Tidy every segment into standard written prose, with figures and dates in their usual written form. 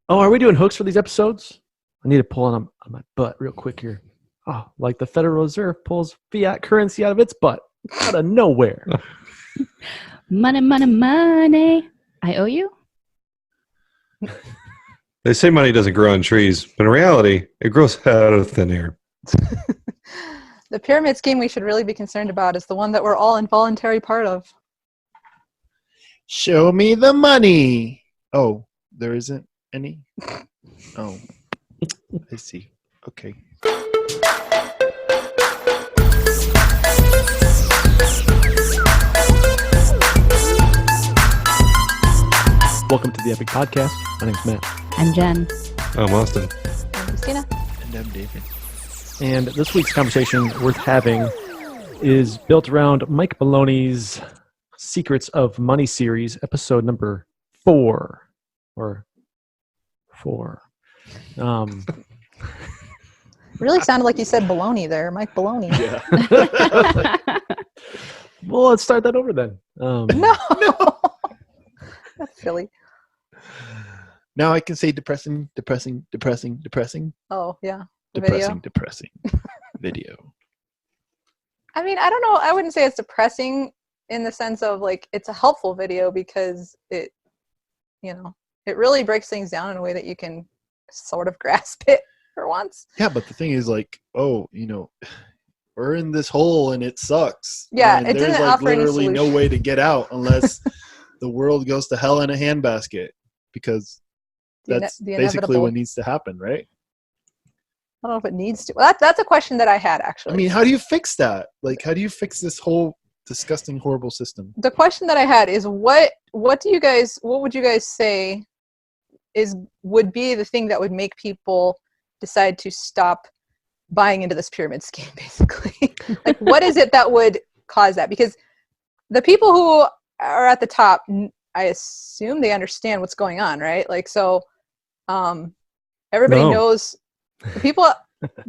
Oh, are we doing hooks for these episodes? I need to pull on my butt real quick here. Oh, like the Federal Reserve pulls fiat currency out of its butt. Out of nowhere. Money, money, money. I owe you? They say money doesn't grow on trees, but in reality, it grows out of thin air. The pyramid scheme we should really be concerned about is the one that we're all involuntary part of. Show me the money. Oh, there isn't any? Oh, I see. Okay. Welcome to the Epoch Podcast. My name's Matt. I'm Jen. I'm Austin. I'm Christina. And I'm David. And this week's conversation worth having is built around Mike Maloney's Secrets of Money series, episode number 4. Or 4. Really sounded like you said baloney there, Mike Baloney. Yeah. Well, let's start that over then. No. That's silly. Now I can say depressing. Oh, yeah. The video. Depressing. Video. I mean, I don't know. I wouldn't say it's depressing in the sense of like it's a helpful video because it, it really breaks things down in a way that you can sort of grasp it for once. Yeah, but the thing is like, we're in this hole and it sucks. Yeah, and it there's didn't like offer any literally no solution. way to get out unless the world goes to hell in a handbasket, because that's The basically inevitable. what needs to happen, right? I don't know if it needs to. Well, that's a question that I had actually. I mean, how do you fix that? Like, how do you fix this whole disgusting, horrible system? The question that I had is what would you guys say would be the thing that would make people decide to stop buying into this pyramid scheme, basically? Like, what is it that would cause that? Because the people who are at the top, I assume they understand what's going on, right? Like, so everybody knows.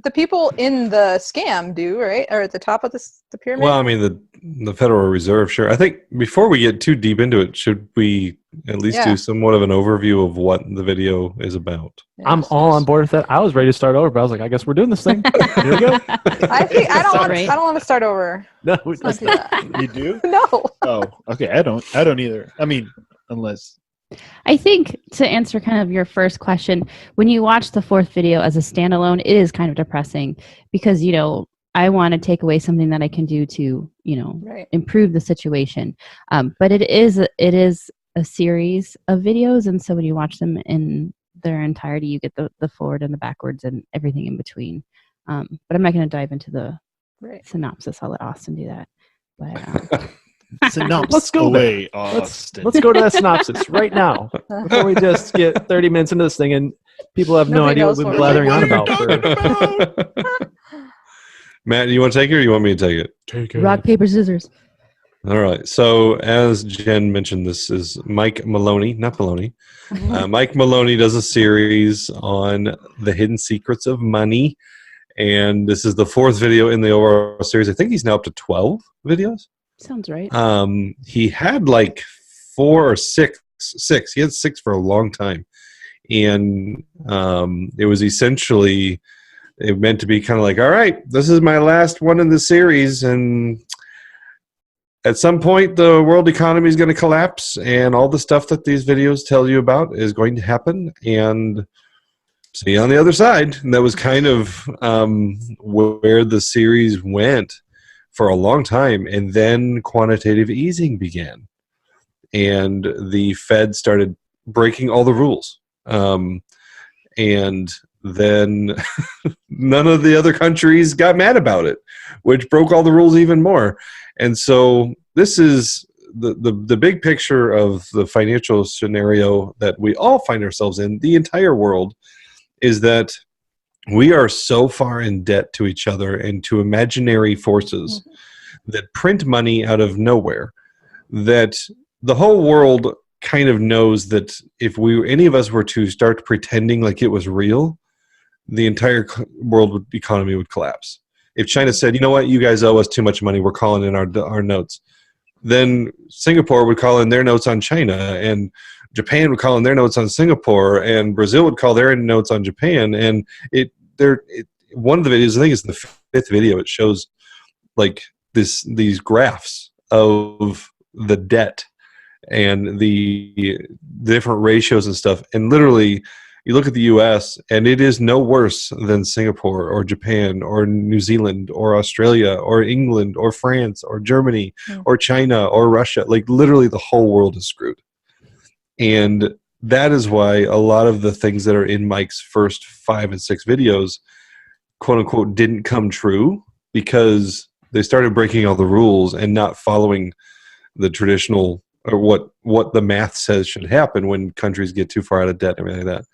The people in the scam do, right? Or at the top of the pyramid? Well, I mean, the Federal Reserve, sure. I think before we get too deep into it, should we at least do somewhat of an overview of what the video is about? Yeah. I'm all on board with that. I was ready to start over, but I was like, I guess we're doing this thing. Here we go. I don't want to start over. No, Let's not do that. You do? No. Oh, okay. I don't either. I mean, unless. I think to answer kind of your first question, when you watch the fourth video as a standalone, it is kind of depressing because, I want to take away something that I can do to, Right. improve the situation. But it is a series of videos. And so when you watch them in their entirety, you get the forward and the backwards and everything in between. But I'm not going to dive into the synopsis. I'll let Austin do that. But Synopsis. Let's go away, there. Austin. Let's go to that synopsis right now before we just get 30 minutes into this thing and people have no Nobody idea what knows we've been what blathering on we're about. Matt, do you want to take it or you want me to take it? Take rock, paper, scissors. All right. So as Jen mentioned, this is Mike Maloney, not Maloney. Mike Maloney does a series on the hidden secrets of money. And this is the 4th video in the overall series. I think he's now up to 12 videos. Sounds right. He had like 4 or 6. He had 6 for a long time. And it was essentially, it meant to be kind of like, all right, this is my last one in the series. And at some point, the world economy is going to collapse. And all the stuff that these videos tell you about is going to happen. And see you on the other side. And that was kind of where the series went for a long time, and then quantitative easing began, and the Fed started breaking all the rules, and then none of the other countries got mad about it, which broke all the rules even more. And so this is the big picture of the financial scenario that we all find ourselves in, the entire world, is that we are so far in debt to each other and to imaginary forces that print money out of nowhere that the whole world kind of knows that if any of us were to start pretending like it was real, the entire world economy would collapse. If China said, you know what, you guys owe us too much money, we're calling in our notes, then Singapore would call in their notes on China, and Japan would call in their notes on Singapore, and Brazil would call their notes on Japan. And one of the videos, I think it's the fifth video, it shows like these graphs of the debt and the different ratios and stuff. And literally, you look at the U.S. and it is no worse than Singapore or Japan or New Zealand or Australia or England or France or Germany or China or Russia. Like literally the whole world is screwed. And that is why a lot of the things that are in Mike's first 5 and 6 videos, quote unquote, didn't come true because they started breaking all the rules and not following the traditional or what the math says should happen when countries get too far out of debt and everything like that.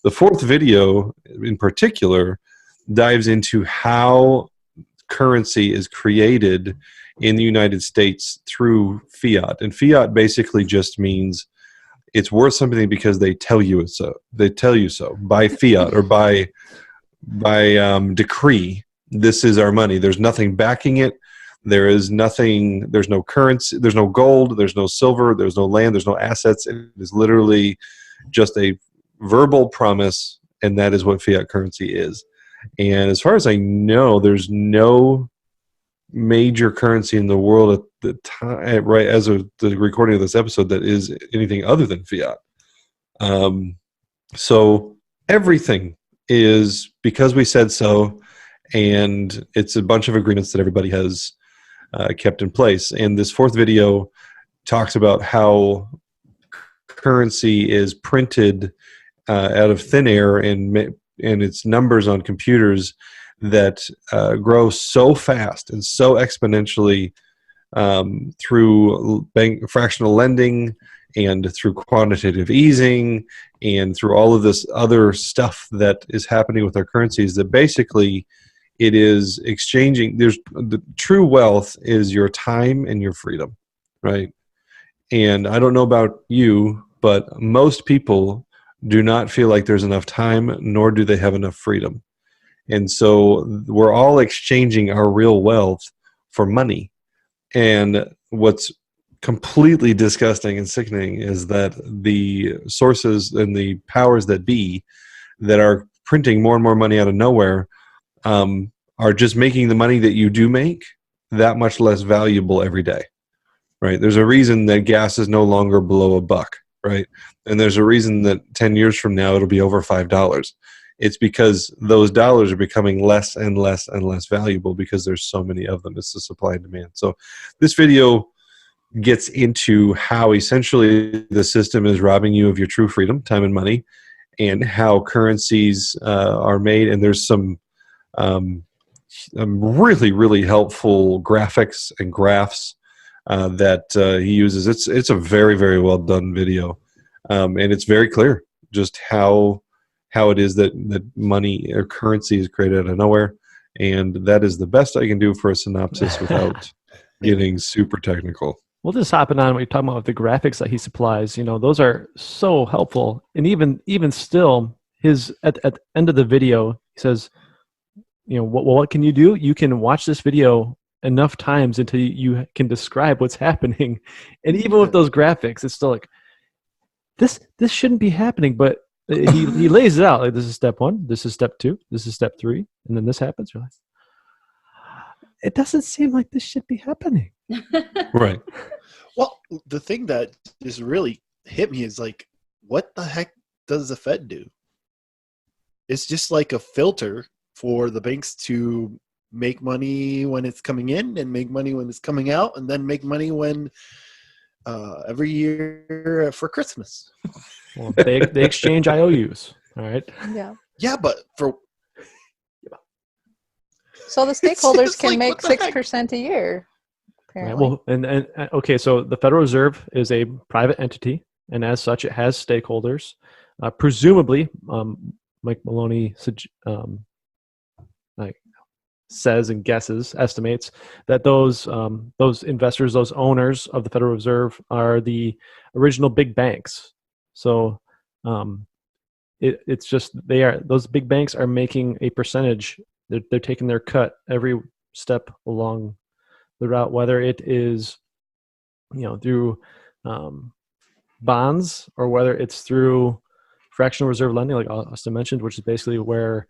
The 4th video in particular dives into how currency is created in the United States through fiat. And fiat basically just means it's worth something because they tell you it's so. They tell you so by fiat or by decree. This is our money. There's nothing backing it. There is nothing. There's no currency. There's no gold. There's no silver. There's no land. There's no assets. It is literally just a verbal promise, and that is what fiat currency is. And as far as I know, there's no major currency in the world at the time, right as of the recording of this episode, that is anything other than fiat. So everything is because we said so, and it's a bunch of agreements that everybody has kept in place. And this 4th video talks about how currency is printed out of thin air and its numbers on computers that grow so fast and so exponentially through fractional lending and through quantitative easing and through all of this other stuff that is happening with our currencies, that basically it is exchanging. There's the true wealth is your time and your freedom, right? And I don't know about you, but most people do not feel like there's enough time, nor do they have enough freedom. And so we're all exchanging our real wealth for money. And what's completely disgusting and sickening is that the sources and the powers that be that are printing more and more money out of nowhere are just making the money that you do make that much less valuable every day, right? There's a reason that gas is no longer below $1, right? And there's a reason that 10 years from now it'll be over $5. It's because those dollars are becoming less and less and less valuable because there's so many of them. It's the supply and demand. So this video gets into how essentially the system is robbing you of your true freedom, time and money, and how currencies are made. And there's some really, really helpful graphics and graphs that he uses. It's a very, very well done video. And it's very clear just how it is that money or currency is created out of nowhere. And that is the best I can do for a synopsis without getting super technical. We'll just hopping on what you're talking about with the graphics that he supplies. You know, those are so helpful. And even still, his at the end of the video, he says, you know, what can you do? You can watch this video enough times until you can describe what's happening. And even with those graphics, it's still like, this shouldn't be happening, but he lays it out like, this is step 1, this is step 2, this is step 3, and then this happens. You're like, it doesn't seem like this should be happening. Right. Well, the thing that just really hit me is like, what the heck does the Fed do? It's just like a filter for the banks to make money when it's coming in and make money when it's coming out, and then make money when every year for Christmas. Well, they exchange IOUs. All right. Yeah, but for so the stakeholders just can like, make what the heck? 6% a year. Right. Apparently. Well, and okay, so the Federal Reserve is a private entity, and as such, it has stakeholders. Presumably, Mike Maloney says and estimates that those investors, those owners of the Federal Reserve, are the original big banks. So it's just those big banks are making a percentage. They're taking their cut every step along the route, whether it is, you know, through bonds or whether it's through fractional reserve lending, like Austin mentioned, which is basically where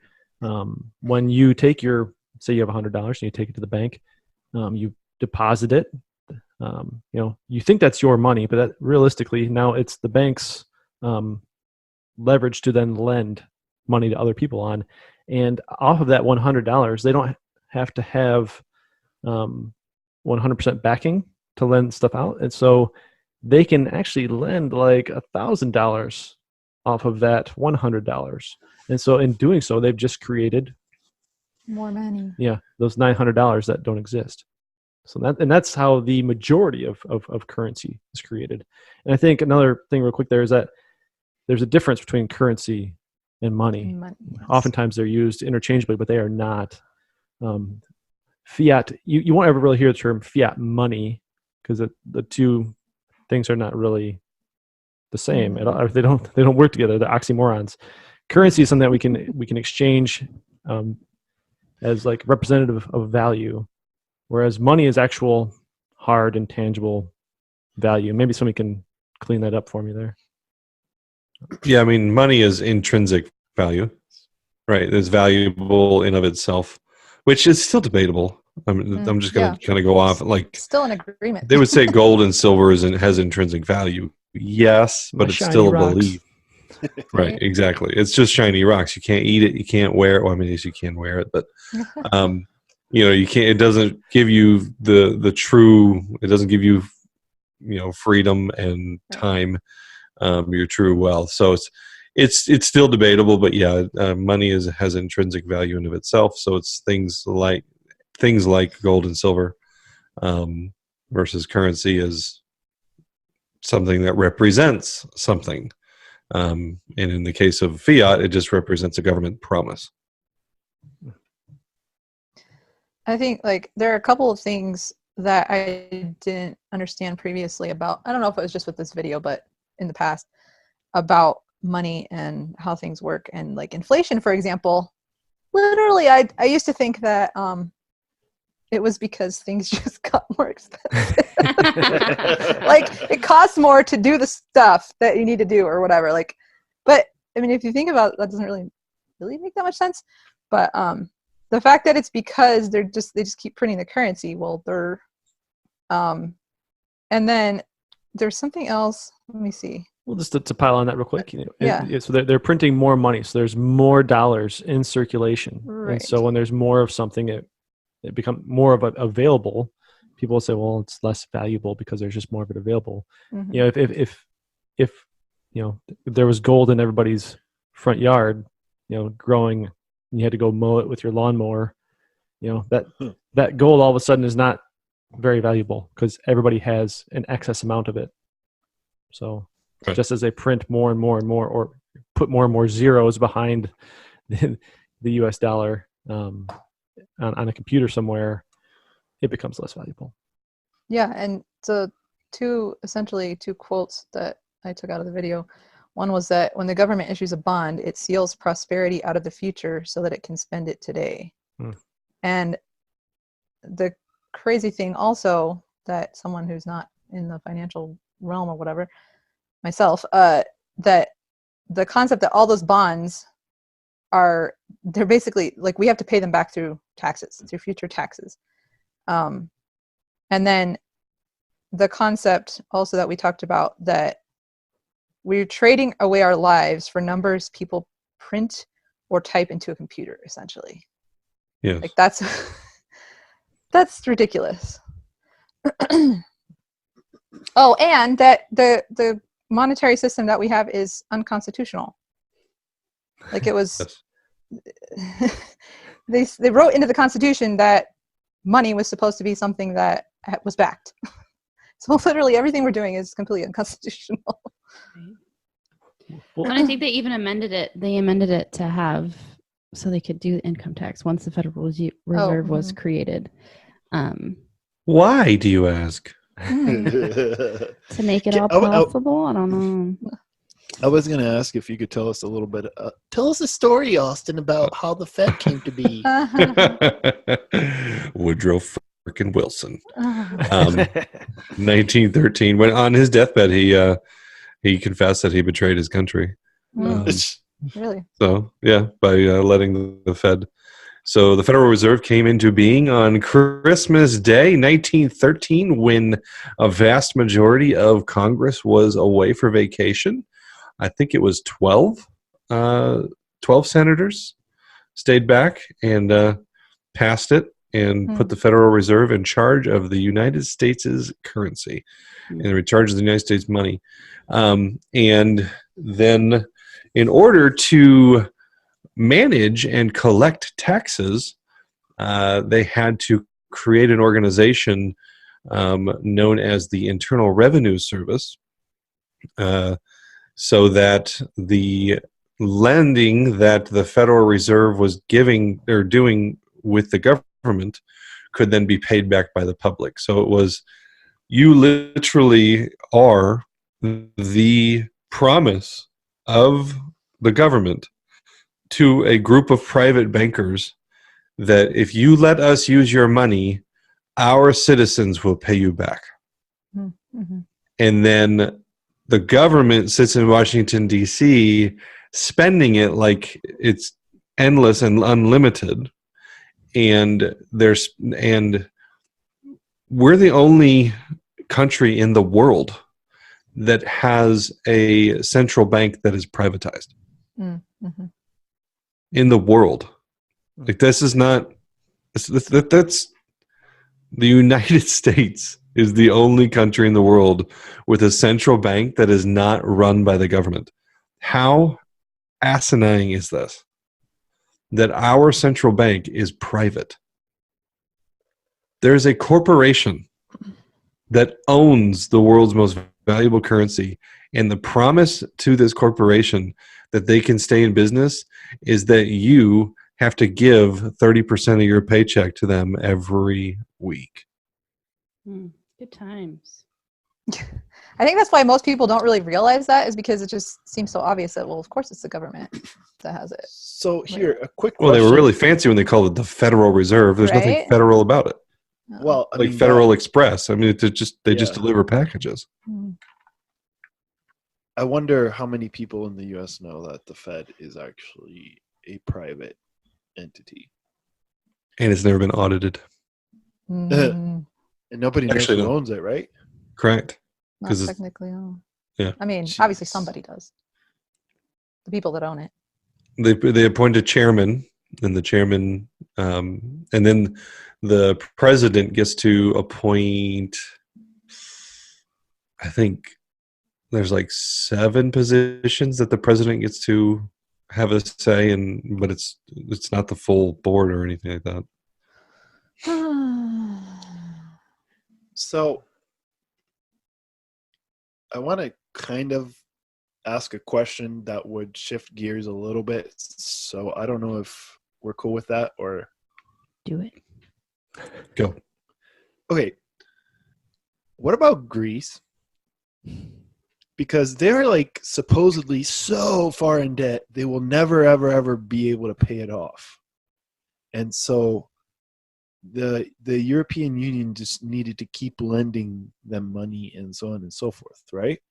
when you take say you have $100 and you take it to the bank, you deposit it. You think that's your money, but that realistically now it's the bank's leverage to then lend money to other people on. And off of that $100, they don't have to have 100% backing to lend stuff out. And so they can actually lend like $1,000 off of that $100. And so in doing so, they've just created More money. Yeah, those $900 that don't exist. So that's how the majority of currency is created. And I think another thing real quick there is that there's a difference between currency and money. Yes. Oftentimes they're used interchangeably, but they are not. Fiat, you won't ever really hear the term fiat money because the two things are not really the same. They don't work together. They're oxymorons. Currency is something that we can exchange as like representative of value, whereas money is actual hard and tangible value. Maybe somebody can clean that up for me there. Yeah, I mean, money is intrinsic value, right? It's valuable in of itself, which is still debatable. I'm just going to kind of go off. Like, Still an agreement. they would say gold and silver has intrinsic value. Yes, but it's still a belief. Right, exactly. It's just shiny rocks. You can't eat it. You can't wear it. Well, I mean, yes, you can wear it, but you can't. It doesn't give you the true. It doesn't give you, freedom and time, your true wealth. So it's still debatable. But yeah, money has intrinsic value in of itself. So it's things like gold and silver, versus currency is something that represents something. And in the case of fiat, it just represents a government promise. I think there are a couple of things that I didn't understand previously about, I don't know if it was just with this video, but in the past, about money and how things work. And like inflation, for example, literally, I used to think that it was because things just got more expensive. Like it costs more to do the stuff that you need to do or whatever. But I mean, if you think about it, that doesn't really make that much sense. But the fact that it's because they just keep printing the currency. Well, and then there's something else. Let me see. Well, just to pile on that real quick, Yeah. So they're printing more money, so there's more dollars in circulation, Right. and so when there's more of something, it becomes more of it available. People will say, well, it's less valuable because there's just more of it available. Mhm. If there was gold in everybody's front yard, growing, and you had to go mow it with your lawnmower, that gold all of a sudden is not very valuable because everybody has an excess amount of it. So Right. just as they print more and more and more, or put more and more zeros behind the US dollar on a computer somewhere, it becomes less valuable. Yeah, and so two quotes that I took out of the video. One was that when the government issues a bond, it seals prosperity out of the future so that it can spend it today. And the crazy thing also, that someone who's not in the financial realm or whatever, myself, that the concept that all those bonds they're basically like we have to pay them back through future taxes. And then the concept also that we talked about, that we're trading away our lives for numbers people print or type into a computer, essentially. Yes. Like that's ridiculous. Oh, and that the monetary system that we have is unconstitutional. Like it was, they wrote into the Constitution that money was supposed to be something that was backed. So literally everything we're doing is completely unconstitutional. Well, And I think they even amended it. They amended it to have so they could do income tax once the Federal Reserve was created. Why, do you ask? To make it all possible. I don't know. I was going to ask if you could tell us a little bit. Tell us a story, Austin, about how the Fed came to be. Woodrow frickin' Wilson. 1913. When on his deathbed, he He confessed that he betrayed his country. Mm, really? So, yeah, by letting the Fed. So the Federal Reserve came into being on Christmas Day, 1913, when a vast majority of Congress was away for vacation. I think it was 12 senators stayed back and passed it and put the Federal Reserve in charge of the United States' currency and in charge of the United States money. And then in order to manage and collect taxes, they had to create an organization known as the Internal Revenue Service, so that the lending that the Federal Reserve was giving or doing with the government could then be paid back by the public. So it was, you literally are the promise of the government to a group of private bankers that if you let us use your money, our citizens will pay you back. Mm-hmm. And then the government sits in Washington, D.C., spending it like it's endless and unlimited. And we're the only country in the world that has a central bank that is privatized. Mm-hmm. In the world. Like, this is not, that's the United States is the only country in the world with a central bank that is not run by the government. How asinine is this? That our central bank is private. There's a corporation that owns the world's most valuable currency, and the promise to this corporation that they can stay in business is that you have to give 30% of your paycheck to them every week. Good times. I think that's why most people don't really realize that, is because it just seems so obvious that, well, of course it's the government that has it. So here, a quick Well, question. they were really fancy when they called it the Federal Reserve. There's nothing Right? federal about it. Well, I Like mean, Federal Express. I mean, they just Yeah. deliver packages. I wonder how many people in the U.S. know that the Fed is actually a private entity, And it's never been audited. Mm, and nobody knows Actually, who no. owns it, right? Correct. not 'Cause it's- technically. No. Yeah. I mean, obviously Jeez. somebody does. The people that own it. They appoint a chairman, and the chairman, and then the president gets to appoint, I think there's like 7 positions that the president gets to have a say in, but it's not the full board or anything like that. So I want to kind of ask a question that would shift gears a little bit. So I don't know if we're cool with that or. Do it. Go. Okay. What about Greece? Because they're like supposedly so far in debt, they will never, ever, ever be able to pay it off. And so the European Union just needed to keep lending them money and so on and so forth, right?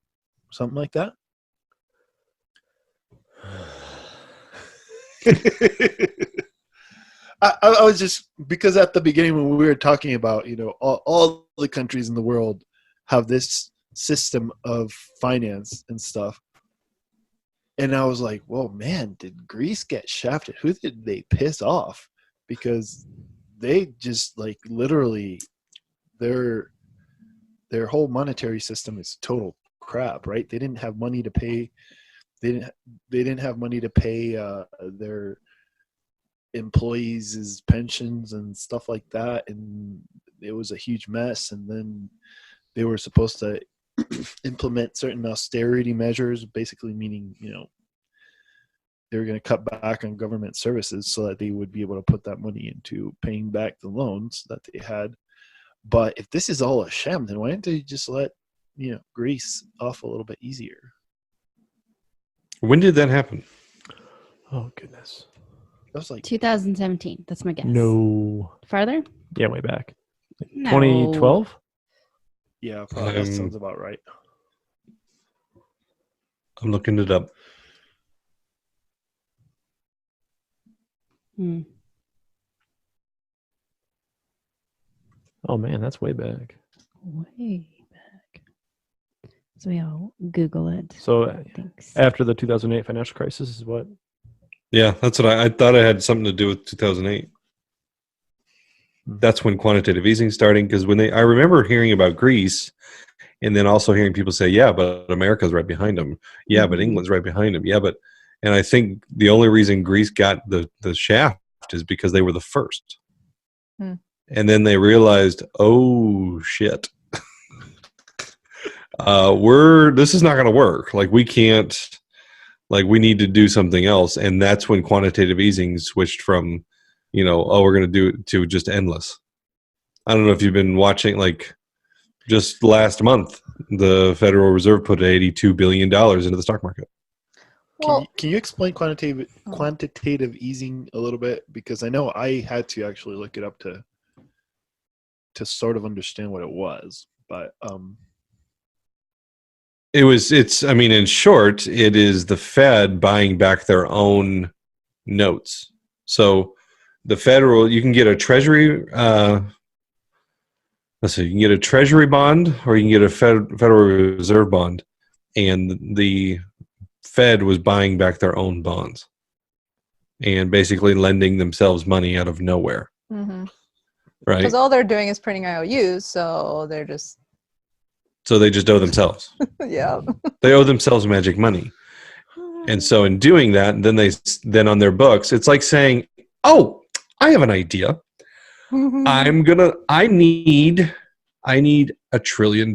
Something like that. I was just, because at the beginning when we were talking about, all the countries in the world have this system of finance and stuff, and I was like, well, man, did Greece get shafted? Who did they piss off? Because they just like literally their whole monetary system is total crap, right? They didn't have money to pay. They didn't have money to pay their employees' pensions and stuff like that, and it was a huge mess. And then they were supposed to implement certain austerity measures, basically meaning, they were going to cut back on government services so that they would be able to put that money into paying back the loans that they had. But if this is all a sham, then why didn't they just let, Greece off a little bit easier? When did that happen? Oh, goodness. That was like 2017. That's my guess. No. Farther? Yeah, way back. No. 2012? Yeah, probably that sounds about right. I'm looking it up. Hmm. Oh man, that's way back. Way back. So we all Google it. So Thanks. after the 2008 financial crisis is what? Yeah, that's what I thought. It had something to do with 2008. That's when quantitative easing starting, because I remember hearing about Greece, and then also hearing people say, "Yeah, but America's right behind them. Yeah, but Mhm. England's right behind them. Yeah, but," and I think the only reason Greece got the shaft is because they were the first, Hmm. and then they realized, "Oh shit, this is not going to work. Like we can't. Like we need to do something else," and that's when quantitative easing switched from, we're going to do it to just endless. I don't know if you've been watching, like, just last month, the Federal Reserve put $82 billion into the stock market. Well, Can you explain Oh. quantitative easing a little bit? Because I know I had to actually look it up to sort of understand what it was. But I mean, in short, it is the Fed buying back their own notes. So the you can get a treasury, you can get a treasury bond or you can get a Federal Reserve bond. And the Fed was buying back their own bonds and basically lending themselves money out of nowhere. because Right? all they're doing is printing IOUs, so they're just So they just owe themselves. yeah. They owe themselves magic money. And so in doing that, then on their books, it's like saying, "Oh, I have an idea. I need $1 trillion.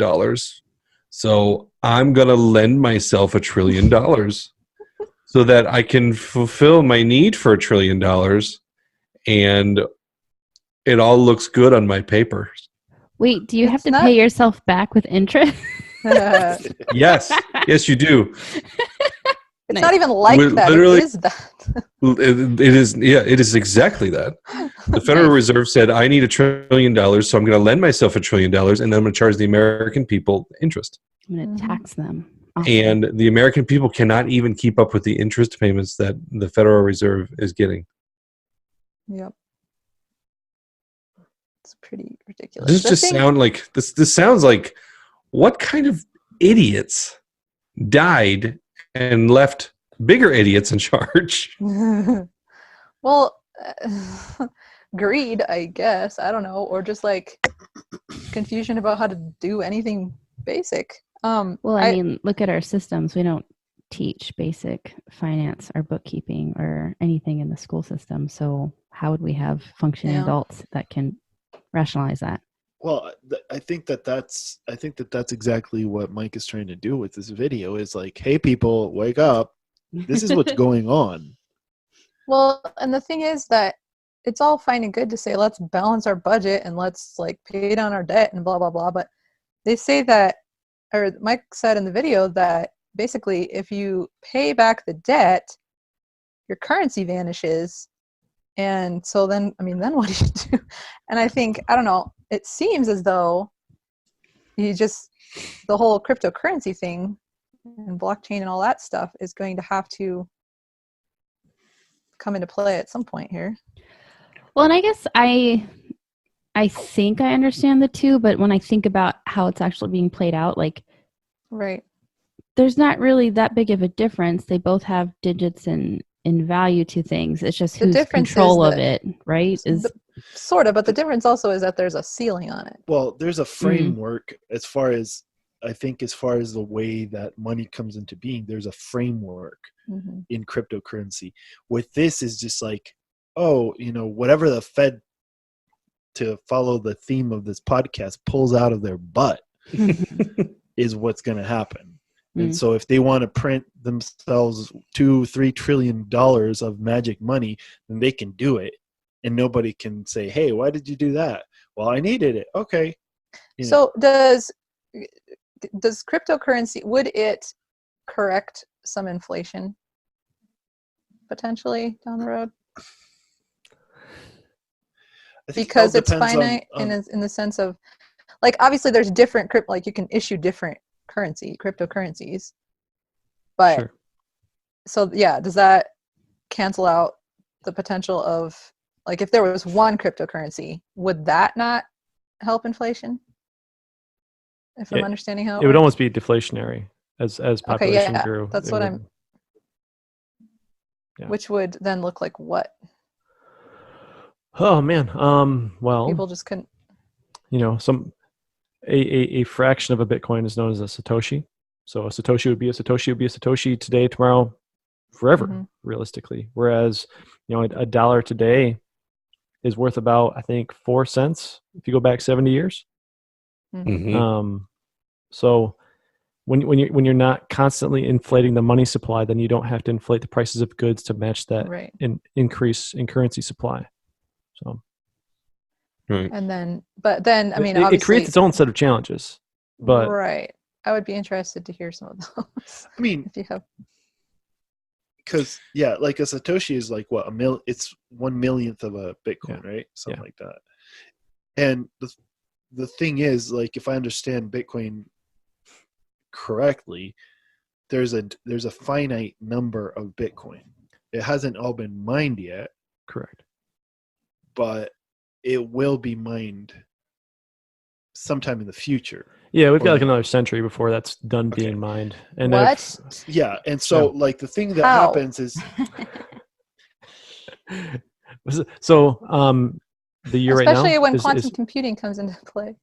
So I'm going to lend myself $1 trillion so that I can fulfill my need for $1 trillion. And it all looks good on my paper." Wait, do you have It's to not- pay yourself back with interest? Yes. Yes, you do. It's not even like that. Literally, It is that. it is. Yeah, it is exactly that. The Federal Nice. Reserve said, "I need $1 trillion, so I'm going to lend myself $1 trillion, and then I'm going to charge the American people interest." I'm going to Mhm. tax them. Awesome. And the American people cannot even keep up with the interest payments that the Federal Reserve is getting. Yep. It's pretty ridiculous. Does The just thing- sound like this? This sounds like what kind of idiots died and left bigger idiots in charge? well, greed, I guess. I don't know, or just like confusion about how to do anything basic. Well, I mean, look at our systems. We don't teach basic finance or bookkeeping or anything in the school system. So how would we have functioning Yeah. adults that can rationalize that? well, I think that's exactly what Mike is trying to do with this video. Is like, hey, people, wake up! This is what's going on. Well, and the thing is that it's all fine and good to say let's balance our budget and let's like pay down our debt and blah blah blah, but they say that, or Mike said in the video that basically if you pay back the debt, your currency vanishes, and so then then what do you do? And I think, I don't know, it seems as though the whole cryptocurrency thing and blockchain and all that stuff is going to have to come into play at some point here. Well, and I guess I think I understand the two, but when I think about how it's actually being played out, like Right. there's not really that big of a difference. They both have digits in value to things. It's just The who's difference is control of that- it, right? Is Sort of, but the difference also is that there's a ceiling on it. Well, there's a framework as far as the way that money comes into being. There's a framework Mm-hmm. in cryptocurrency. With this is just like, whatever the Fed, to follow the theme of this podcast, pulls out of their butt is what's going to happen. And so if they want to print themselves $2-3 trillion of magic money, then they can do it. And nobody can say, hey, why did you do that? Well, I needed it. Okay. So does cryptocurrency, would it correct some inflation potentially down the road? I think it Because all it's depends finite in the sense of, like, obviously there's different like you can issue different cryptocurrencies. But Sure. so yeah, does that cancel out the potential of, like, if there was one cryptocurrency, would that not help inflation? If I'm Yeah, understanding how it would works? almost be deflationary as population yeah, grew. that's it what would- I'm. Yeah. Which would then look like what? Oh man. Well, People just couldn't. a fraction of a Bitcoin is known as a Satoshi. So a Satoshi would be a Satoshi would be a Satoshi today, tomorrow, forever, Mhm. realistically. Whereas, a dollar today is worth about, I think, 4 cents if you go back 70 years. Mhm. So when you're not constantly inflating the money supply, then you don't have to inflate the prices of goods to match that Right. increase in currency supply. So Right. And then, but then, I mean, it obviously, creates its own set of challenges. But right. I would be interested to hear some of those. I mean, If you have. because like a Satoshi is like what it's 1/1,000,000th of a Bitcoin, right? Something Yeah. like that. And the thing is, like, if I understand Bitcoin correctly, there's a finite number of Bitcoin. It hasn't all been mined yet, correct. but it will be mined sometime in the future. Yeah, we've got Or like the- another century before that's done Okay. being mined. And What? Yeah, and so Yeah. like the thing that How? happens is So the year right now, Especially when is, quantum computing comes into play.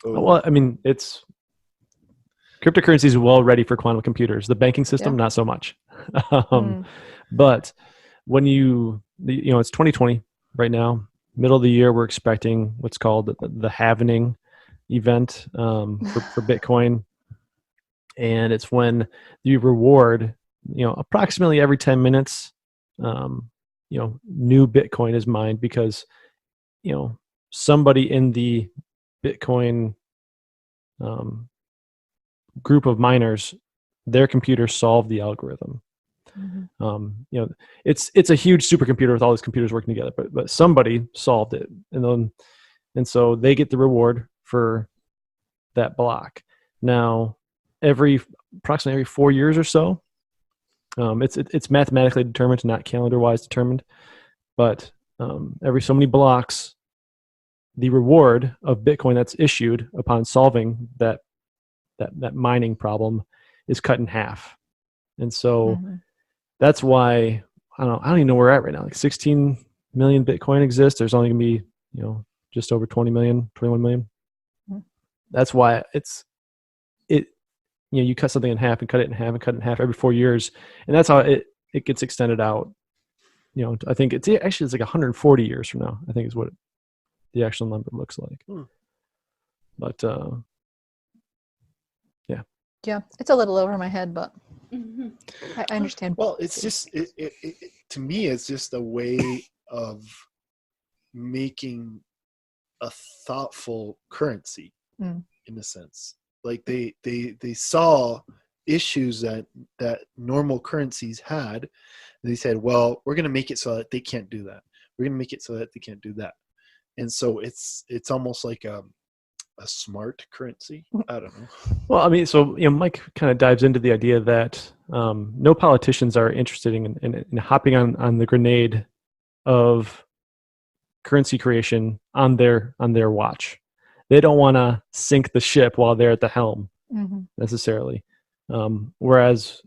well, I mean, it's cryptocurrency is well ready for quantum computers. The banking system, Yeah. not so much. Mm. But when it's 2020 right now, middle of the year, we're expecting what's called the halvening event for Bitcoin, and it's when the reward, approximately every 10 minutes, new Bitcoin is mined because somebody in the Bitcoin group of miners, their computer solved the algorithm. Mhm. It's a huge supercomputer with all these computers working together, but somebody solved it, and so they get the reward for that block. Now, approximately every 4 years or so, it's mathematically determined, not calendar-wise determined, but every so many blocks, the reward of Bitcoin that's issued upon solving that mining problem is cut in half. And so Mhm. that's why I don't even know where we're at right now. Like 16 million Bitcoin exists. There's only gonna be, just over 20 million, 21 million. Mhm. That's why you cut something in half and cut it in half and cut it in half every 4 years. And that's how it gets extended out. I think it's like 140 years from now, I think is what the actual number looks like. But Yeah, it's a little over my head, but I understand. well, it's just to me, it's just a way of making a thoughtful currency Mm. in a sense. Like they saw issues that normal currencies had, and they said, well, we're going to make it so that they can't do that. We're going to make it so that they can't do that. And so it's almost like a smart currency. I don't know. well, I mean, so Mike kind of dives into the idea that no politicians are interested in hopping on the grenade of currency creation on their watch. They don't want to sink the ship while they're at the helm Mhm. necessarily. Whereas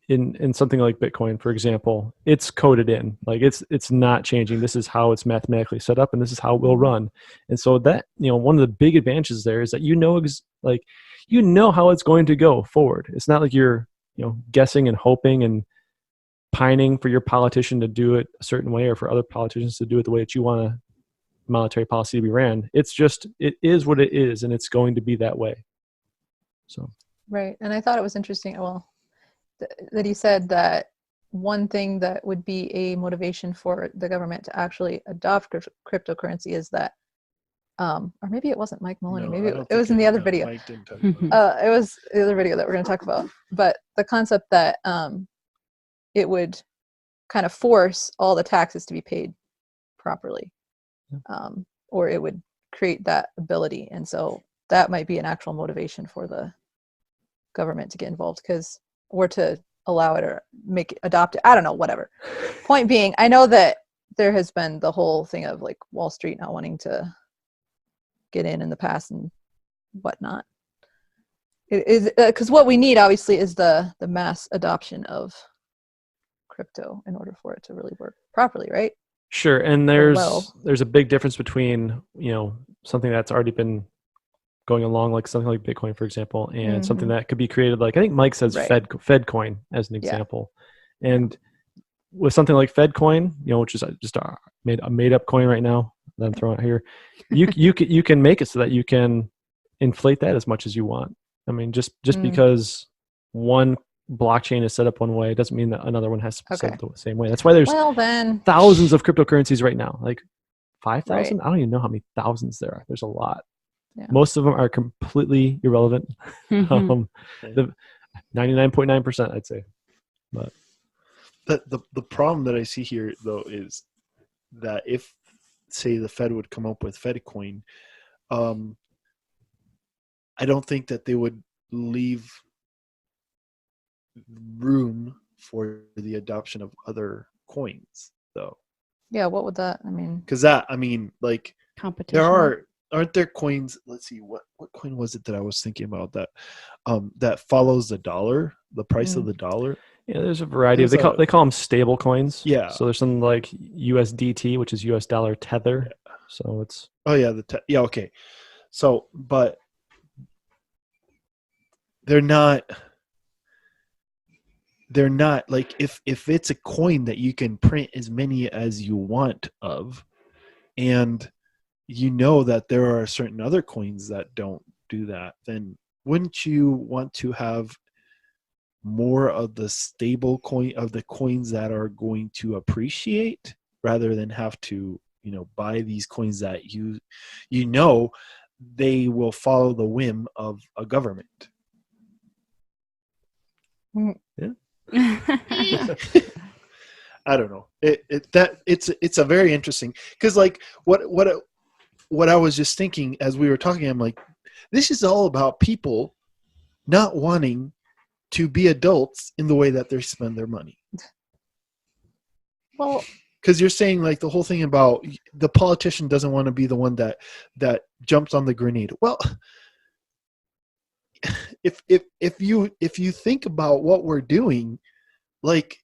in something like Bitcoin, for example, it's coded in. Like it's not changing. This is how it's mathematically set up, and this is how it will run. And so that one of the big advantages there is that how it's going to go forward. It's not like you're guessing and hoping and pining for your politician to do it a certain way or for other politicians to do it the way that you want monetary policy to be ran. It's just it is what it is, and it's going to be that way. So Right. And I thought it was interesting, well, that he said that one thing that would be a motivation for the government to actually adopt cryptocurrency is that, or maybe it wasn't Mike Maloney, No, maybe I it don't was think in the other no, video. Mike didn't talk about it. It was the other video that we're going to talk about. But the concept that it would kind of force all the taxes to be paid properly, or it would create that ability. And so that might be an actual motivation for the government to get involved, or to allow it or adopt it. I don't know, whatever. Point being, I know that there has been the whole thing of like Wall Street not wanting to get in the past and whatnot. It is because what we need obviously is the mass adoption of crypto in order for it to really work properly, right? Sure, and well. there's a big difference between something that's already been going along, like something like Bitcoin, for example, and something that could be created, like I think Mike says Right. Fedcoin as an example, and with something like Fedcoin, which is just a made up coin right now that I'm throwing out here, you can make it so that you can inflate that as much as you want. I mean, just because one blockchain is set up one way doesn't mean that another one has to be set up the same way. That's why there's thousands of cryptocurrencies right now, like 5,000. Right. I don't even know how many thousands there are. There's a lot. Yeah. Most of them are completely irrelevant. 99.9%, I'd say. But the problem that I see here, though, is that if, say, the Fed would come up with Fedcoin, I don't think that they would leave room for the adoption of other coins, though. Yeah, what would that? I mean, because like competition. Aren't there coins? Let's see, what coin was it that I was thinking about that follows the dollar, the price of the dollar? Yeah, there's a variety of they call them stable coins. Yeah. So there's something like USDT, which is US dollar tether. Yeah. So it's okay. So, but they're not like if it's a coin that you can print as many as you want of, and that there are certain other coins that don't do that, then wouldn't you want to have more of the stable coin, of the coins that are going to appreciate, rather than have to buy these coins that they will follow the whim of a government? Yeah. I don't know. It's a very interesting, because like what I was just thinking as we were talking, I'm like, this is all about people not wanting to be adults in the way that they spend their money. Well, because you're saying like the whole thing about the politician doesn't want to be the one that jumps on the grenade. Well, if you think about what we're doing, like,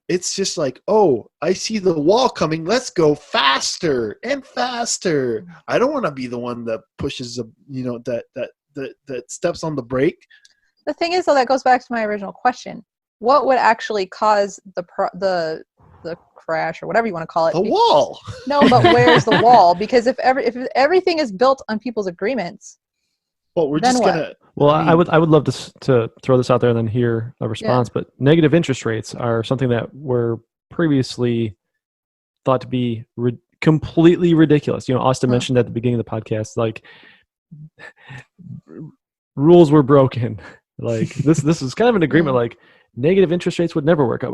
it's just like, oh, I see the wall coming, let's go faster and faster. I don't want to be the one that pushes that steps on the brake. The thing is, though, that goes back to my original question. What would actually cause the crash, or whatever you want to call it? The wall. No, but where's the wall? Because if everything is built on people's agreements, well, we're just gonna. Well, I would love to throw this out there and then hear a response. Yeah. But negative interest rates are something that were previously thought to be completely ridiculous. Austin mentioned at the beginning of the podcast, like, rules were broken. Like this is kind of an agreement. Like, negative interest rates would never work.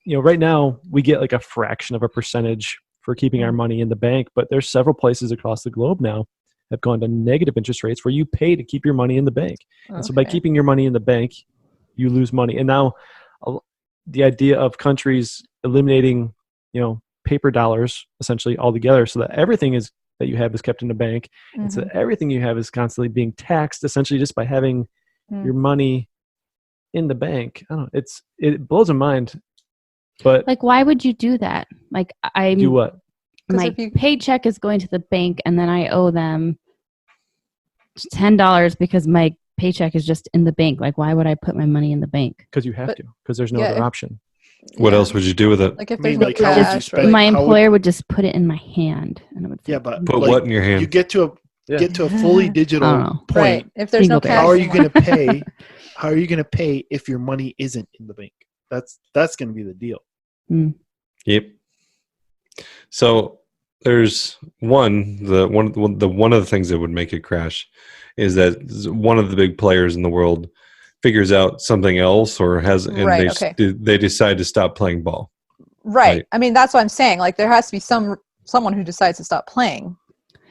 Right now we get like a fraction of a percentage for keeping our money in the bank, but there's several places across the globe now have gone to negative interest rates where you pay to keep your money in the bank. Okay. And so by keeping your money in the bank, you lose money. And now the idea of countries eliminating, paper dollars essentially altogether, so that everything that you have is kept in the bank. And so everything you have is constantly being taxed essentially just by having your money in the bank. I don't know. It blows my mind. But like, why would you do that? Like, do what? My paycheck is going to the bank, and then I owe them $10 because my paycheck is just in the bank. Like, why would I put my money in the bank? Because you have to. Because there's no other option. What else would you do with it? Like, if there's no cash, my employer would just put it in my hand, and I would. Yeah, but put what in your hand? You get to a fully digital point. Right. If there's no cash, how are you going to pay? How are you going to pay if your money isn't in the bank? That's going to be the deal. Yep. So there's one of the things that would make it crash is that one of the big players in the world figures out something else or they decide to stop playing ball. Right. I mean, that's what I'm saying. Like, there has to be someone who decides to stop playing.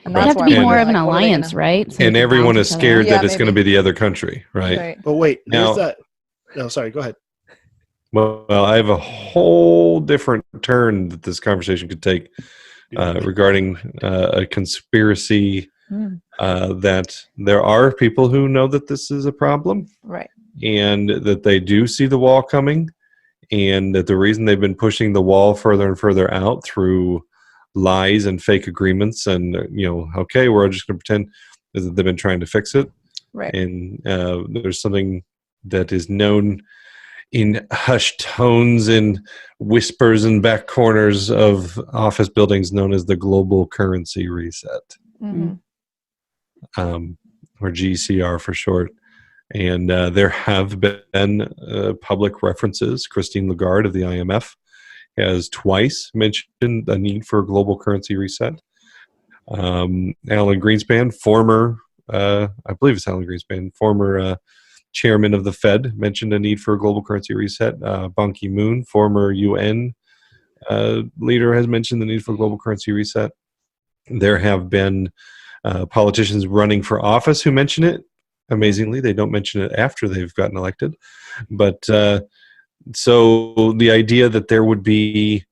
And that's have to be more of an alliance, right? So and everyone is scared that it's going to be the other country, right? But wait, there's that. No, sorry. Go ahead. Well, I have a whole different turn that this conversation could take regarding a conspiracy Mm, that there are people who know that this is a problem right. and that they do see the wall coming, and that the reason they've been pushing the wall further and further out through lies and fake agreements and, okay, we're just going to pretend is that they've been trying to fix it. Right. And there's something that is known in hushed tones and whispers in back corners of office buildings known as the global currency reset, Mm-hmm. or GCR for short. And there have been public references. Christine Lagarde of the IMF has twice mentioned a need for a global currency reset. Alan Greenspan, I believe it's Alan Greenspan, former chairman of the Fed, mentioned a need for a global currency reset. Ban Ki-moon, former UN leader, has mentioned the need for a global currency reset. There have been politicians running for office who mention it. Amazingly, they don't mention it after they've gotten elected. But so the idea that there would be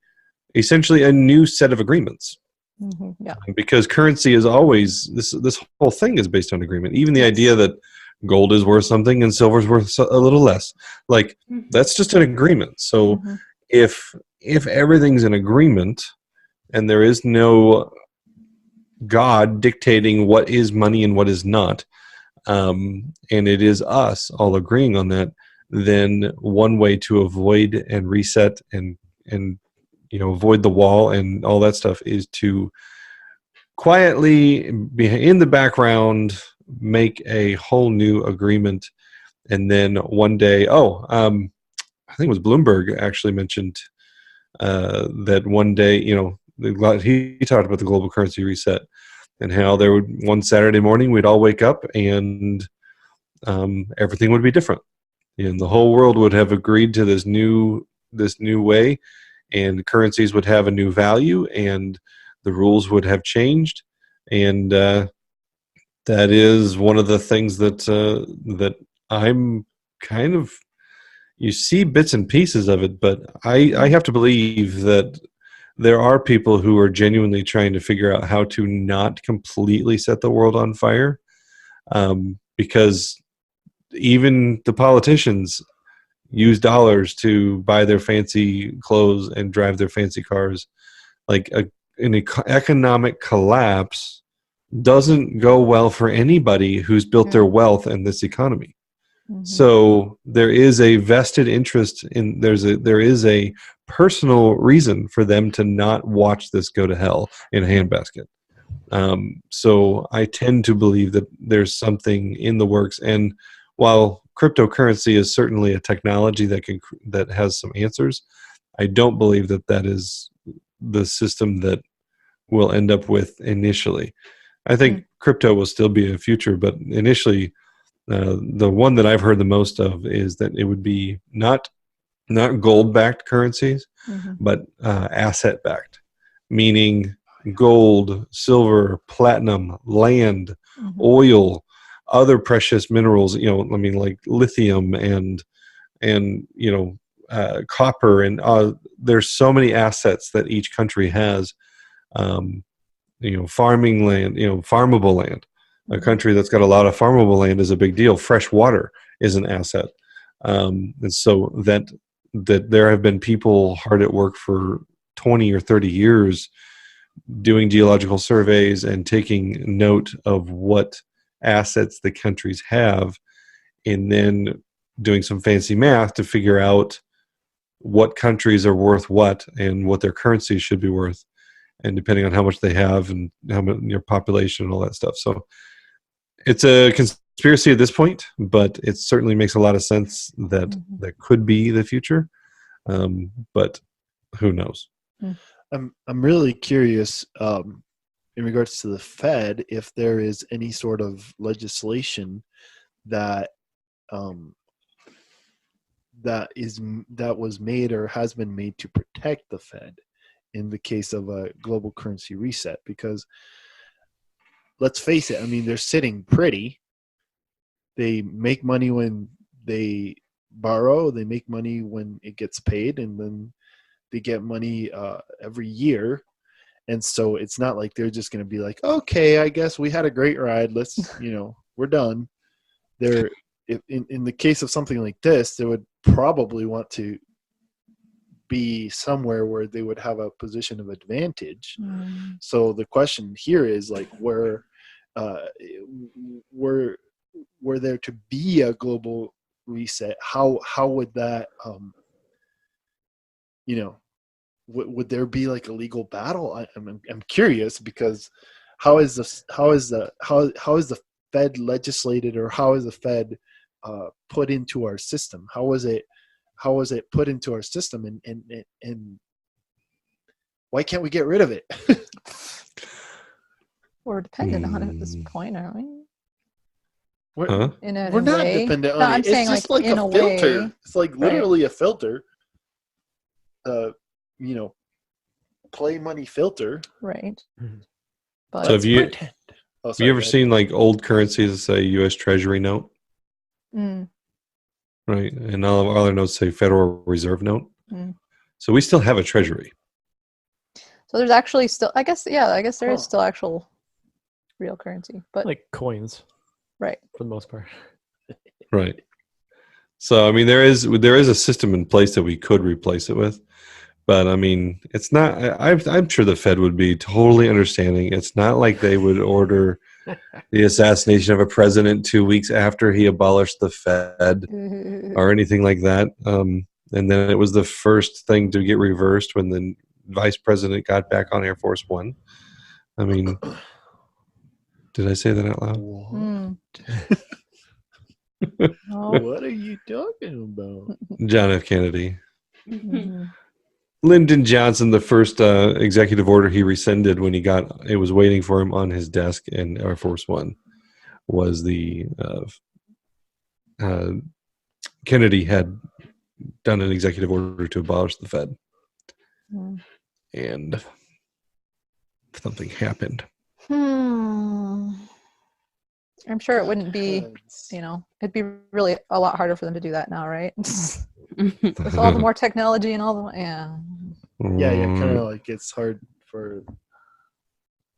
essentially a new set of agreements, Mm-hmm. Yeah. because currency is always this whole thing is based on agreement. Even the idea that gold is worth something and silver is worth a little less, like that's just an agreement. So Mm-hmm. if everything's an agreement and there is no God dictating what is money and what is not, and it is us all agreeing on that, then one way to avoid and reset and avoid the wall and all that stuff is to quietly be in the background, make a whole new agreement, and then one day, I think it was Bloomberg actually mentioned that one day, he talked about the global currency reset and how there would one Saturday morning we'd all wake up and everything would be different, and the whole world would have agreed to this new way, and currencies would have a new value, and the rules would have changed, and that is one of the things that I'm kind of, you see bits and pieces of it, but I have to believe that there are people who are genuinely trying to figure out how to not completely set the world on fire, because even the politicians use dollars to buy their fancy clothes and drive their fancy cars. Like an economic collapse doesn't go well for anybody who's built their wealth in this economy. Mm-hmm. So there is a vested interest in, there is a personal reason for them to not watch this go to hell in a handbasket. So I tend to believe that there's something in the works, and while cryptocurrency is certainly a technology that has some answers, I don't believe that is the system that we'll end up with initially. I think crypto will still be a future, but initially, the one that I've heard the most of is that it would be not gold-backed currencies, but asset-backed, meaning gold, silver, platinum, land, oil, other precious minerals, like lithium and copper, and there's so many assets that each country has. Farming land, farmable land. A country that's got a lot of farmable land is a big deal. Fresh water is an asset, and so that there have been people hard at work for 20 or 30 years doing geological surveys and taking note of what assets the countries have, and then doing some fancy math to figure out what countries are worth what and what their currencies should be worth, and depending on how much they have and how much your population and all that stuff. So it's a conspiracy at this point, but it certainly makes a lot of sense that that could be the future. But who knows? I'm really curious in regards to the Fed, if there is any sort of legislation that that was made or has been made to protect the Fed in the case of a global currency reset. Because let's face it, I mean, they're sitting pretty. They make money when they borrow, they make money when it gets paid, and then they get money every year. And so it's not like they're just going to be like, okay, I guess we had a great ride. Let's, we're done. They're, in the case of something like this, they would probably want to be somewhere where they would have a position of advantage. So the question here is like, were there to be a global reset, how would that would there be like a legal battle? I'm curious, because how is the Fed legislated, or how is the Fed put into our system? How was it put into our system, and why can't we get rid of it? We're dependent on it at this point, aren't we? We're We're not dependent on it. I'm It's saying just like like in a a filter. way. It's like literally a filter. Play money filter. Right. Mhm. But So have you Sorry, ever go ahead. seen like old currencies that say U.S. Treasury note, Mm, right? And all of our other notes say Federal Reserve note. Mm. So we still have a treasury. so there's actually still, I guess there is Huh. still actual real currency, but Like coins, right. for the most part. Right. So I mean, there is a system in place that we could replace it with, but I mean, it's not. I'm sure the Fed would be totally understanding. It's not like they would order the assassination of a president 2 weeks after he abolished the Fed or anything like that. And then it was the first thing to get reversed when the vice president got back on Air Force One. I mean, did I say that out loud? What? Mm. Oh. What are you talking about? John F. Kennedy. Mhm. Lyndon Johnson, the first executive order he rescinded when it was waiting for him on his desk in Air Force One, was the Kennedy had done an executive order to abolish the Fed, Mm. and something happened. I'm sure it wouldn't be, it'd be really a lot harder for them to do that now, right? With all the more technology and all the, yeah. Yeah, kind of like it's hard for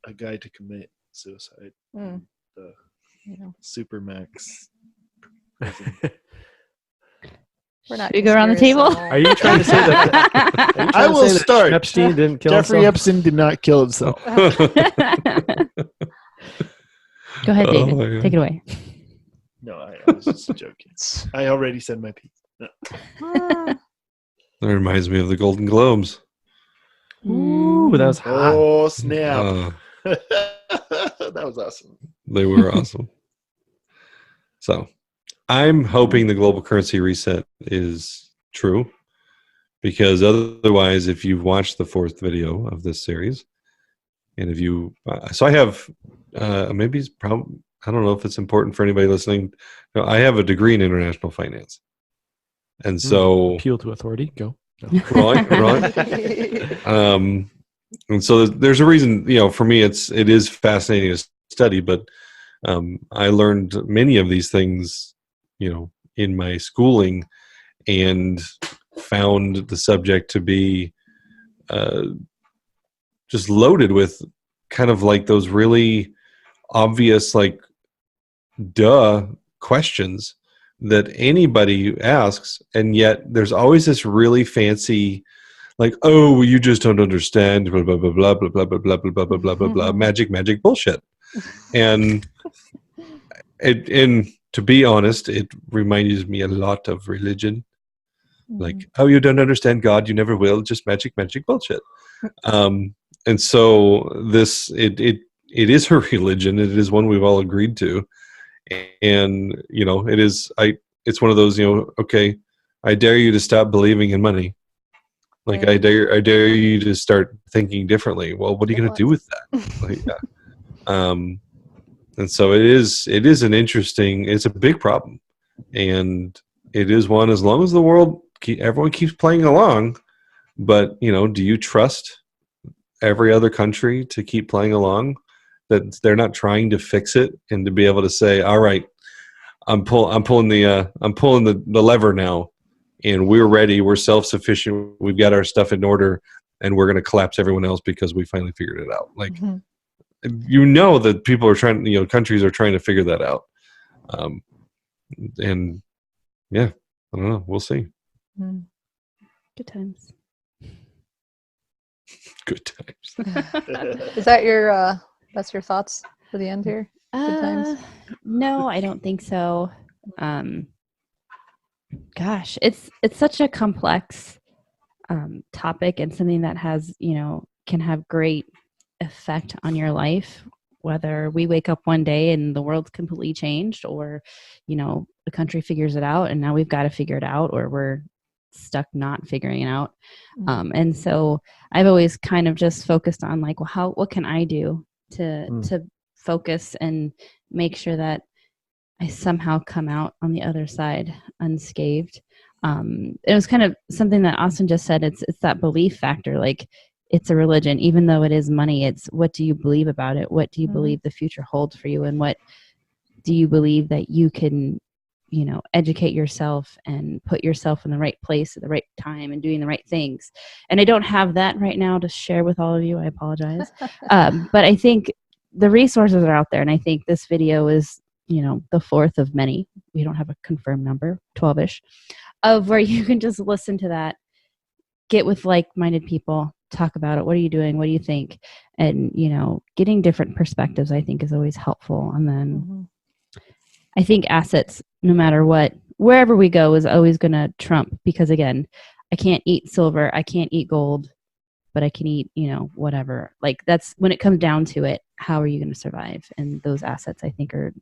a guy to commit suicide. Mm. The Yeah. Supermax. We're not Should we go around the conspiracy table? Are you trying to say that? Are you I trying to will say that start. Epstein didn't kill Jeffrey himself? Epstein did not kill himself. Go ahead, David. Oh, my God. Take it away. No, I was just joking. I already said my piece. No. Ah, That reminds me of the Golden Globes. Ooh, that was hot. Oh, snap. Uh, That was awesome. they were awesome. So I'm hoping the global currency reset is true, because otherwise, if you've watched the fourth video of this series, and if you, so I have, maybe it's probably, I don't know if it's important for anybody listening. No, I have a degree in international finance. And so, Appeal to authority. Go. No. right. And so there's a reason, for me, it is fascinating to study, but I learned many of these things, in my schooling, and found the subject to be just loaded with kind of like those really obvious, like, duh questions that anybody asks, and yet there's always this really fancy, like, oh, you just don't understand, blah blah blah blah blah blah blah blah blah blah blah blah blah, magic bullshit. And to be honest, it reminds me a lot of religion. Like, oh, you don't understand God, you never will, just magic bullshit. And so it is a religion. It is one we've all agreed to. And it's one of those, okay, I dare you to stop believing in money. Like, Right. I dare you to start thinking differently. Well, what are you going to do with that? Like, and so it is an interesting, it's a big problem, and it is one, as long as the world, everyone keeps playing along. But do you trust every other country to keep playing along, that they're not trying to fix it, and to be able to say, all right, I'm pulling the lever now, and we're ready. We're self-sufficient. We've got our stuff in order, and we're going to collapse everyone else because we finally figured it out. Like, that people are trying, countries are trying to figure that out. And yeah, I don't know. We'll see. Good times. Good times. Is that that's your thoughts for the end here? Good times? No, I don't think so. Gosh, it's such a complex topic, and something that has, can have great effect on your life, whether we wake up one day and the world's completely changed, or the country figures it out and now we've got to figure it out, or we're stuck not figuring it out. And so I've always kind of just focused on like, well, what can I do to focus and make sure that I somehow come out on the other side unscathed. It was kind of something that Austin just said. It's that belief factor. Like, it's a religion, even though it is money. It's, what do you believe about it? What do you believe the future holds for you? And what do you believe that you can, educate yourself and put yourself in the right place at the right time and doing the right things? And I don't have that right now to share with all of you. I apologize. But I think the resources are out there. And I think this video is, the fourth of many. We don't have a confirmed number, 12-ish, of where you can just listen to that, get with like-minded people, talk about it. What are you doing? What do you think? And, getting different perspectives, I think, is always helpful. And then I think assets, no matter what, wherever we go, is always going to trump, because again, I can't eat silver, I can't eat gold, but I can eat, whatever. Like, that's when it comes down to it, how are you going to survive? And those assets, I think, are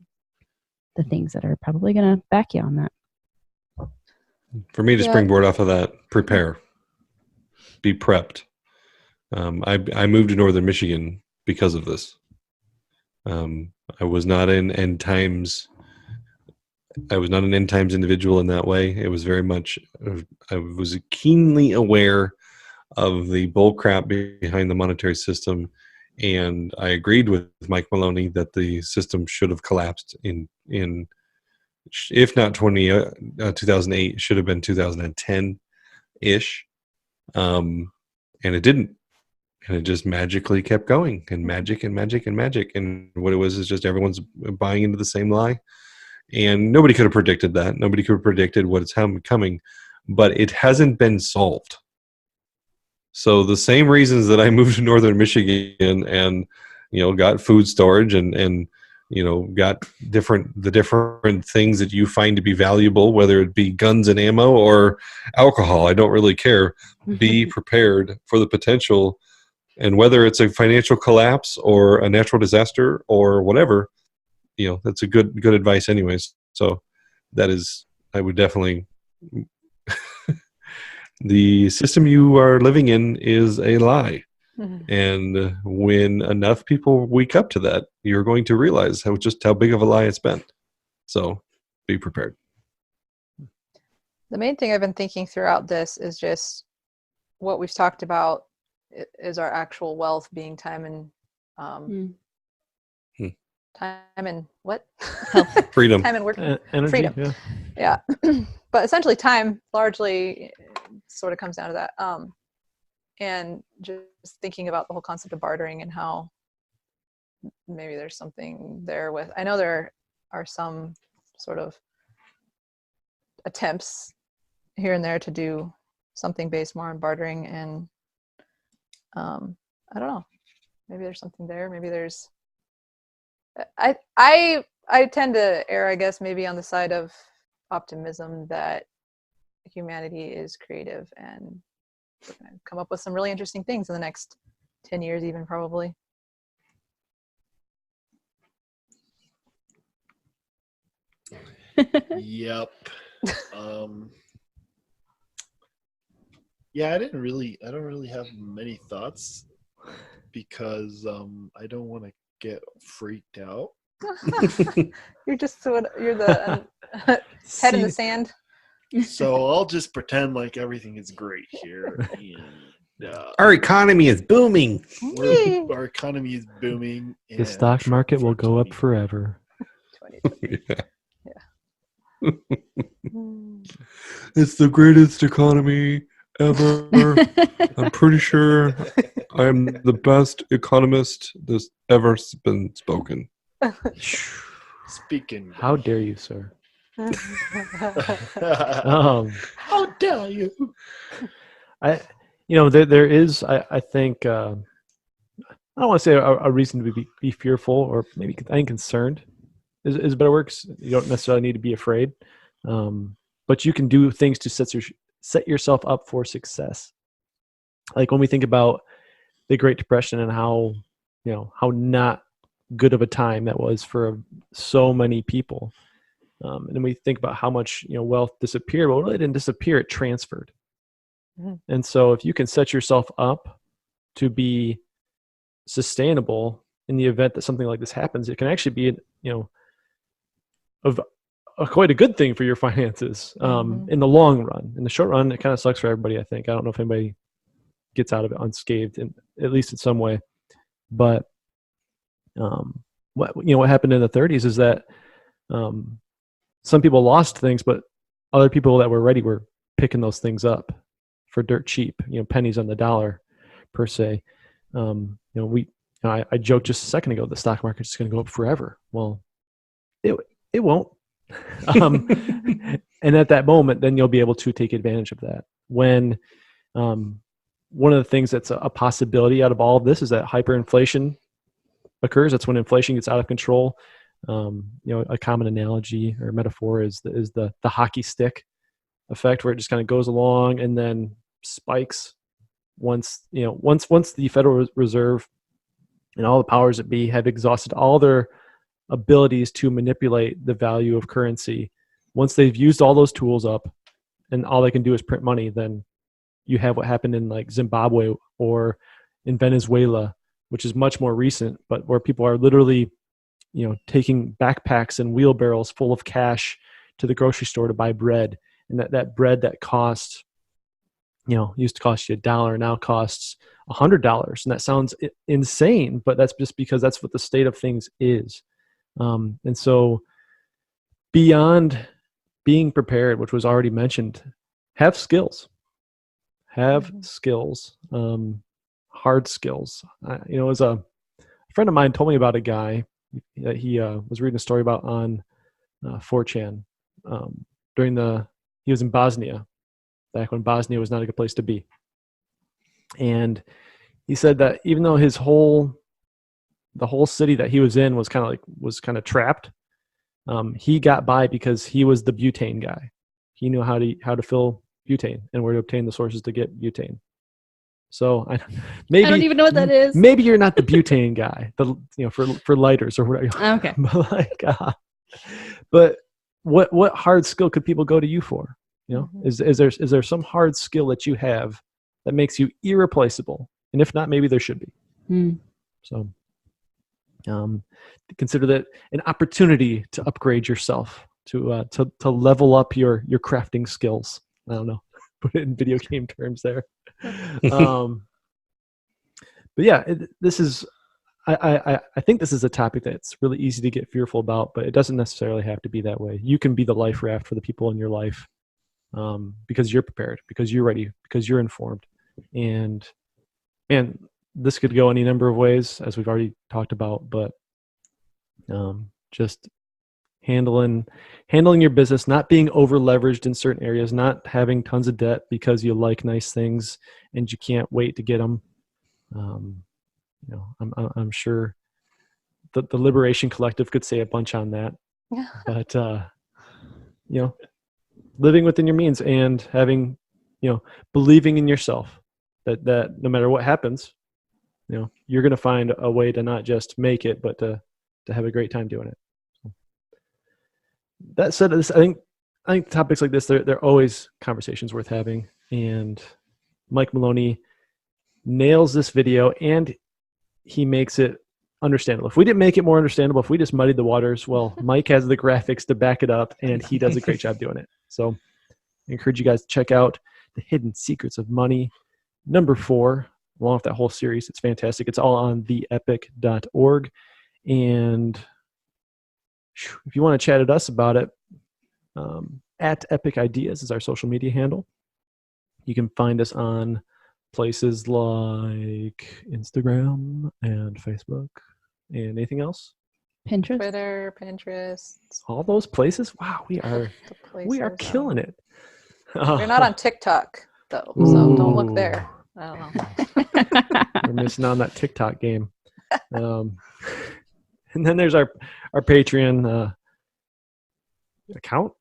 the things that are probably going to back you on that. For me to springboard off of that, prepare, be prepped. I moved to Northern Michigan because of this. I was not an end times. I was not an end times individual in that way. It was very much. I was keenly aware of the bull crap behind the monetary system, and I agreed with Mike Maloney that the system should have collapsed in if not 2008, it should have been 2010 ish, and it didn't. And it just magically kept going, and magic and magic and magic. And what it was is just everyone's buying into the same lie. And nobody could have predicted that. Nobody could have predicted what's coming. But it hasn't been solved. So the same reasons that I moved to Northern Michigan and, got food storage and got the different things that you find to be valuable, whether it be guns and ammo or alcohol, I don't really care. Be prepared for the potential. And whether it's a financial collapse or a natural disaster or whatever, that's a good advice anyways. So that is, I would definitely, the system you are living in is a lie. And when enough people wake up to that, you're going to realize how big of a lie it's been. So be prepared. The main thing I've been thinking throughout this is just what we've talked about is our actual wealth being time and time and what? Freedom. Time and work. Energy, freedom. Yeah. But essentially time largely sort of comes down to that. And just thinking about the whole concept of bartering and how maybe there's something there with, I know there are some sort of attempts here and there to do something based more on bartering, and I don't know, maybe there's something there. Maybe there's, I tend to err, I guess, maybe on the side of optimism that humanity is creative and we're going to come up with some really interesting things in the next 10 years even, probably. Yep. Yeah, I don't really have many thoughts because I don't want to get freaked out. You're the head in the sand. So I'll just pretend like everything is great here. And, our economy is booming. Our economy is booming. The stock market will go up forever. Yeah. It's the greatest economy ever. I'm pretty sure I'm the best economist that's ever been spoken. Speaking. How dare you, sir? How dare you? There is, I think, I don't want to say a reason to be fearful, or maybe I think concerned is better works. You don't necessarily need to be afraid, but you can do things to set yourself up for success. Like when we think about the Great Depression and how not good of a time that was for so many people, and then we think about how much wealth disappeared. Well, it really didn't disappear; it transferred. And so if you can set yourself up to be sustainable in the event that something like this happens, it can actually be quite a good thing for your finances in the long run. In the short run, it kind of sucks for everybody, I think. I don't know if anybody gets out of it unscathed, at least in some way. But what happened in the 30s is that some people lost things, but other people that were ready were picking those things up for dirt cheap, pennies on the dollar, per se. I joked just a second ago, the stock market's just going to go up forever. Well, it won't. And at that moment, then you'll be able to take advantage of that. When one of the things that's a possibility out of all of this is that hyperinflation occurs. That's when inflation gets out of control. A common analogy or metaphor is the hockey stick effect, where it just kind of goes along and then spikes once the Federal Reserve and all the powers that be have exhausted all their abilities to manipulate the value of currency. Once they've used all those tools up and all they can do is print money, then you have what happened in like Zimbabwe or in Venezuela, which is much more recent, but where people are literally taking backpacks and wheelbarrows full of cash to the grocery store to buy bread. And that bread that cost, used to cost you $1, now costs $100. And that sounds insane, but that's just because that's what the state of things is. And so beyond being prepared, which was already mentioned, have skills. Have skills, hard skills. As a friend of mine told me about a guy that he was reading a story about on 4chan he was in Bosnia, back when Bosnia was not a good place to be. And he said that even though the whole city that he was in was kind of trapped, he got by because he was the butane guy. He knew how to fill butane and where to obtain the sources to get butane. So maybe I don't even know what that is. Maybe you're not the butane guy, for lighters or whatever. Okay. But what hard skill could people go to you for? Is there some hard skill that you have that makes you irreplaceable? And if not, maybe there should be. So consider that an opportunity to upgrade yourself, to level up your crafting skills. I don't know, put it in video game terms there. But yeah, this is. I think this is a topic that's really easy to get fearful about, but it doesn't necessarily have to be that way. You can be the life raft for the people in your life, because you're prepared, because you're ready, because you're informed. And man, this could go any number of ways, as we've already talked about, but just handling your business, not being over leveraged in certain areas, not having tons of debt because you like nice things and you can't wait to get them. I'm sure the Liberation Collective could say a bunch on that, but living within your means and having, believing in yourself that no matter what happens, you're going to find a way to not just make it, but to have a great time doing it. So, that said, I think topics like this, they're always conversations worth having. And Mike Maloney nails this video, and he makes it understandable. If we didn't make it more understandable, if we just muddied the waters, well, Mike has the graphics to back it up, and he does a great job doing it. So I encourage you guys to check out The Hidden Secrets of Money, number 4, along with that whole series. It's fantastic. It's all on theepoch.org. And if you want to chat at us about it, At Epic Ideas is our social media handle. You can find us on places like Instagram and Facebook and anything else. Pinterest. Twitter, Pinterest. All those places. Wow, we are The places. killing it. We're not on TikTok though, so don't look there. I don't know. We're missing on that TikTok game. And then there's our Patreon account,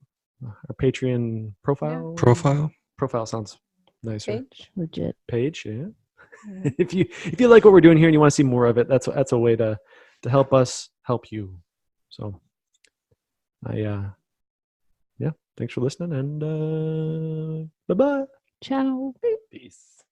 our Patreon profile. Profile sounds nicer. Page. Yeah. Mhm. If you like what we're doing here and you want to see more of it, that's a way to help us help you. So, thanks for listening, and bye bye. Ciao. Peace.